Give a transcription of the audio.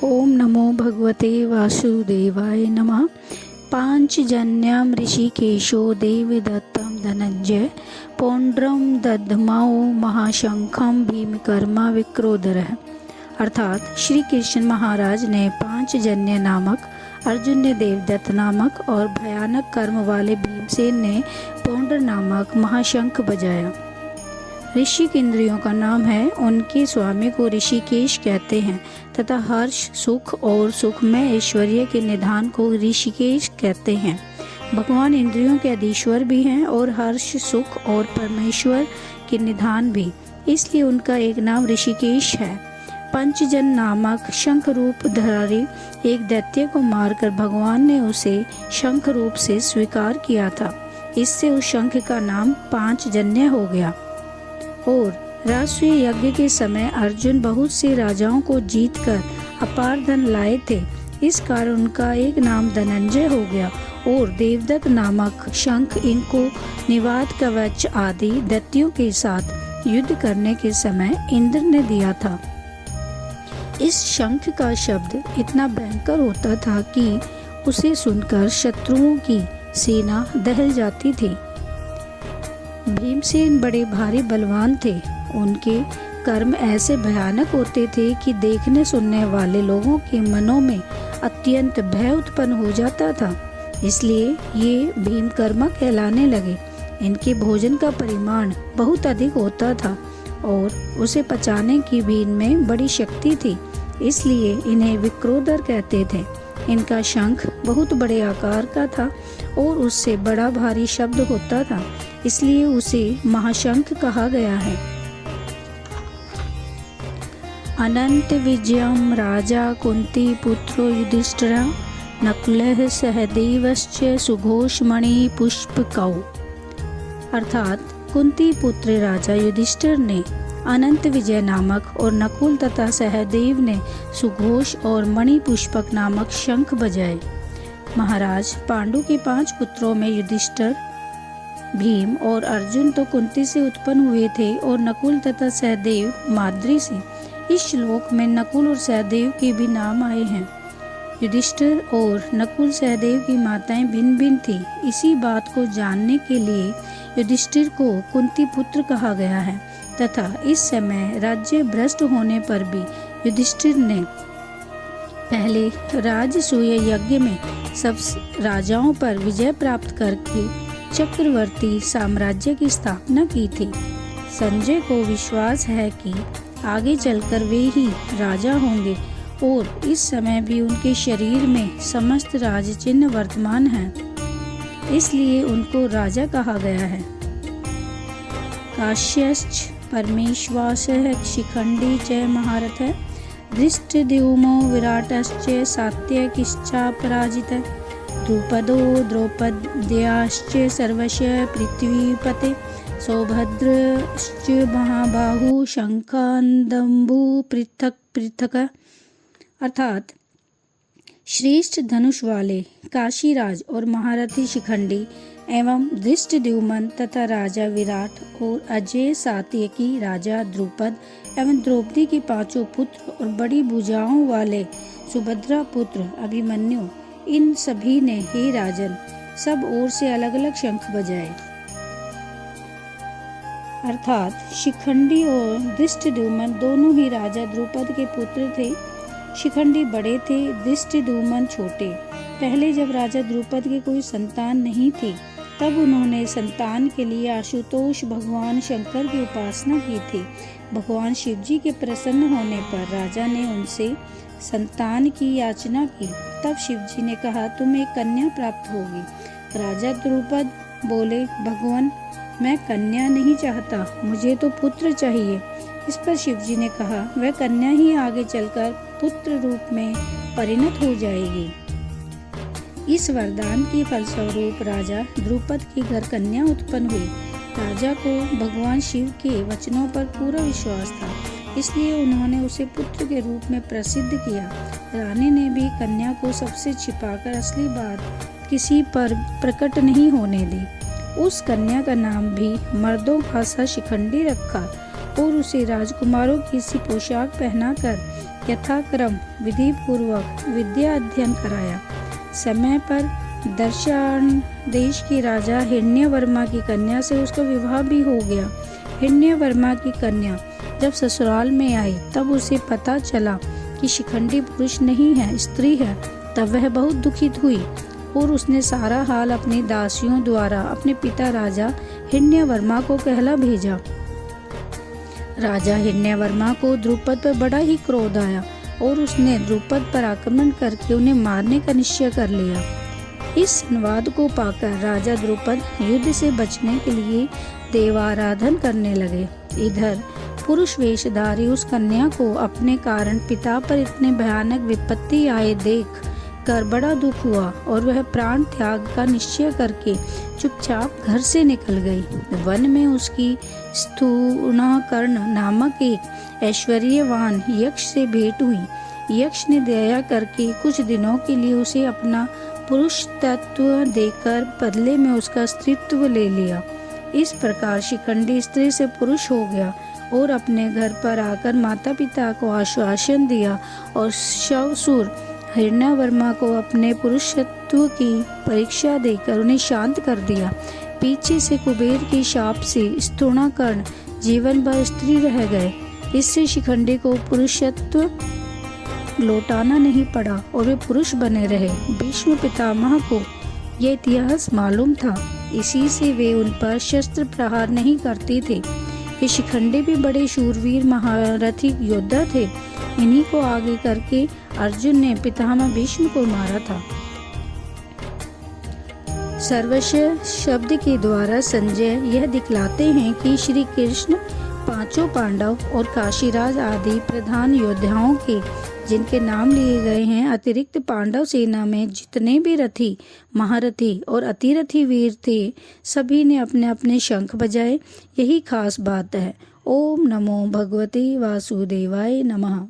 ओम नमो भगवते वासुदेवाय नमः। पांचजन्यम ऋषिकेशो देवदत्तम धनंजय पौंड्रम दधमाओ महाशंखम भीमकर्मा विक्रोधरः। अर्थात श्री कृष्ण महाराज ने पांचजन्य नामक, अर्जुन ने देवदत्त नामक और भयानक कर्म वाले भीमसेन ने पौंड्र नामक महाशंख बजाया। ऋषि इंद्रियों का नाम है, उनके स्वामी को ऋषिकेश कहते हैं तथा हर्ष, सुख और सुखमय ऐश्वर्य के निधान को ऋषिकेश कहते हैं। भगवान इंद्रियों के अधीश्वर भी हैं और हर्ष, सुख और परमेश्वर के निधान भी, इसलिए उनका एक नाम ऋषिकेश है। पंचजन नामक शंख रूप धारी एक दैत्य को मारकर भगवान ने उसे शंख रूप से स्वीकार किया था। इससे उस शंख का नाम पांचजन्य हो गया। और राष्ट्रीय यज्ञ के समय अर्जुन बहुत से राजाओं को जीतकर अपार धन लाए थे, इस कारण उनका एक नाम धनंजय हो गया। और देवदत्त नामक शंख इनको निवात, कवच आदि दैत्यों के साथ युद्ध करने के समय इंद्र ने दिया था। इस शंख का शब्द इतना भयंकर होता था कि उसे सुनकर शत्रुओं की सेना दहल जाती थी। भीमसेन बड़े भारी बलवान थे। उनके कर्म ऐसे भयानक होते थे कि देखने सुनने वाले लोगों के मनों में अत्यंत भय उत्पन्न हो जाता था, इसलिए ये भीमकर्मा कहलाने लगे। इनके भोजन का परिमाण बहुत अधिक होता था और उसे पचाने की भी इनमें बड़ी शक्ति थी, इसलिए इन्हें विक्रोधर कहते थे। इनका शंख बहुत बड़े आकार का था और उससे बड़ा भारी शब्द होता था, इसलिए उसे महाशंख कहा गया है। अनंत विजयम राजा कुंती पुत्रो युधिष्ठिरः नकुलः सहदेवश्च सुघोषमणि पुष्पकौ। अर्थात कुंती पुत्र राजा युधिष्ठिर ने अनंत विजय नामक और नकुल तथा सहदेव ने सुघोष और मणि पुष्पक नामक शंख बजाए। महाराज, पांडु के 5 पुत्रों में युधिष्ठिर, भीम और अर्जुन तो कुंती से उत्पन्न हुए थे और नकुल तथा सहदेव माद्री से। इस श्लोक में नकुल और सहदेव के भी नाम आए हैं। युधिष्ठिर और नकुल सहदेव की माताएं भिन्न भिन्न थी। इसी बात को जानने के लिए युधिष्ठिर को कुंती पुत्र कहा गया है तथा इस समय राज्य भ्रष्ट होने पर भी युधिष्ठिर ने पहले राजसूय यज्ञ में सब राजाओं पर विजय प्राप्त करके चक्रवर्ती साम्राज्य की स्थापना की थी। संजय को विश्वास है कि आगे चलकर वे ही राजा होंगे और इस समय भी उनके शरीर में समस्त राज चिन्ह वर्तमान हैं, इसलिए उनको राजा कहा गया है। काश्यश्च परमेश्वासः शिखंडी च महारथः धृष्टद्युम्नो विराटश्च सात्यकिश्चापराजितः द्रुपदो द्रौपद्याश्च सर्वस्य पृथ्वीपते सौभद्रश्च महाबाहु शंखान्दम्बु पृथक पृथक। अर्थात श्रेष्ठ धनुष वाले काशीराज और महारथी शिखंडी एवं धृष्टद्युम्न तथा राजा विराट और अजय सात्यकी राजा द्रुपद एवं द्रौपदी के 5 पुत्र और बड़ी भुजाओं वाले सुभद्रा पुत्र अभिमन्यु, इन सभी ने हे राजन सब ओर से अलग अलग शंख बजाए। अर्थात शिखंडी और धृष्टद्युम्न दोनों ही राजा द्रुपद के पुत्र थे। शिखंडी बड़े थे, धृष्टद्युम्न छोटे। पहले जब राजा द्रुपद के कोई संतान नहीं थी, तब उन्होंने संतान के लिए आशुतोष भगवान शंकर की उपासना की थी। भगवान शिवजी के प्रसन्न होने पर राजा ने उनसे संतान की याचना की। तब शिवजी ने कहा, तुम्हें कन्या प्राप्त होगी। राजा द्रुपद बोले, भगवान मैं कन्या नहीं चाहता, मुझे तो पुत्र चाहिए। इस पर शिवजी ने कहा, वह कन्या ही आगे चलकर पुत्र रूप में परिणत हो जाएगी। इस वरदान के फलस्वरूप राजा द्रुपद के घर कन्या उत्पन्न हुई। राजा को भगवान शिव के वचनों पर पूरा विश्वास था, इसलिए उन्होंने उसे पुत्र के रूप में प्रसिद्ध किया। रानी ने भी कन्या को सबसे छिपाकर असली बात किसी पर प्रकट नहीं होने दी। उस कन्या का नाम भी मर्दों का सा शिखंडी रखा और उसे राजकुमारों की सी पोशाक पहनाकर यथाक्रम विधि पूर्वक विद्या अध्ययन कराया। समय पर दशादेश की राजा हिरण्यवर्मा की कन्या से उसका विवाह भी हो गया। हिरण्यवर्मा की कन्या जब ससुराल में आई तब उसे पता चला कि शिखंडी पुरुष नहीं है, स्त्री है। तब वह बहुत दुखित हुई और उसने सारा हाल अपनी दासियों द्वारा अपने पिता राजा हिरण्यवर्मा को कहला भेजा। राजा हिरण्यवर्मा को द्रुपद पर बड़ा ही क्रोध आया और उसने द्रुपद पर आक्रमण करके उन्हें मारने का निश्चय कर लिया। इस संवाद को पाकर राजा द्रुपद युद्ध से बचने के लिए देवाराधन करने लगे। इधर पुरुष वेशधारी उस कन्या को अपने कारण पिता पर इतने भयानक विपत्ति आए देख कर बड़ा दुख हुआ और वह प्राण त्याग का निश्चय करके चुपचाप घर से निकल गई। वन में उसकी स्थूणाकर्ण नामक एक ऐश्वर्यवान यक्ष से भेंट हुई। यक्ष ने दया करके कुछ दिनों के लिए उसे अपना पुरुष तत्व देकर बदले में उसका स्त्रीत्व ले लिया। इस प्रकार शिखंडी स्त्री से पुरुष हो गया और अपने घर पर आकर माता पिता को आश्वासन दिया और शवसूर हिरण्यवर्मा को अपने पुरुषत्व की परीक्षा देकर उन्हें शांत कर दिया। पीछे से कुबेर के शाप से स्थूणाकर्ण जीवन भर स्त्री रह गए। इससे शिखंडी को पुरुषत्व लौटाना नहीं पड़ा और वे पुरुष बने रहे। भीष्म पितामह को यह इतिहास मालूम था, इसी से वे उन पर शस्त्र प्रहार नहीं करते थे। ये शिखंडी भी बड़े शूरवीर महारथी योद्धा थे। इन्हीं को आगे करके अर्जुन ने पितामह भीष्म को मारा था। सर्वस्व शब्द के द्वारा संजय यह दिखलाते हैं कि श्री कृष्ण पांचों पांडव और काशीराज आदि प्रधान योद्धाओं के जिनके नाम लिए गए हैं अतिरिक्त पांडव सेना में जितने भी रथी, महारथी और अतिरथी वीर थे, सभी ने अपने अपने शंख बजाए। यही खास बात है। ओम नमो भगवते वासुदेवाय नमः।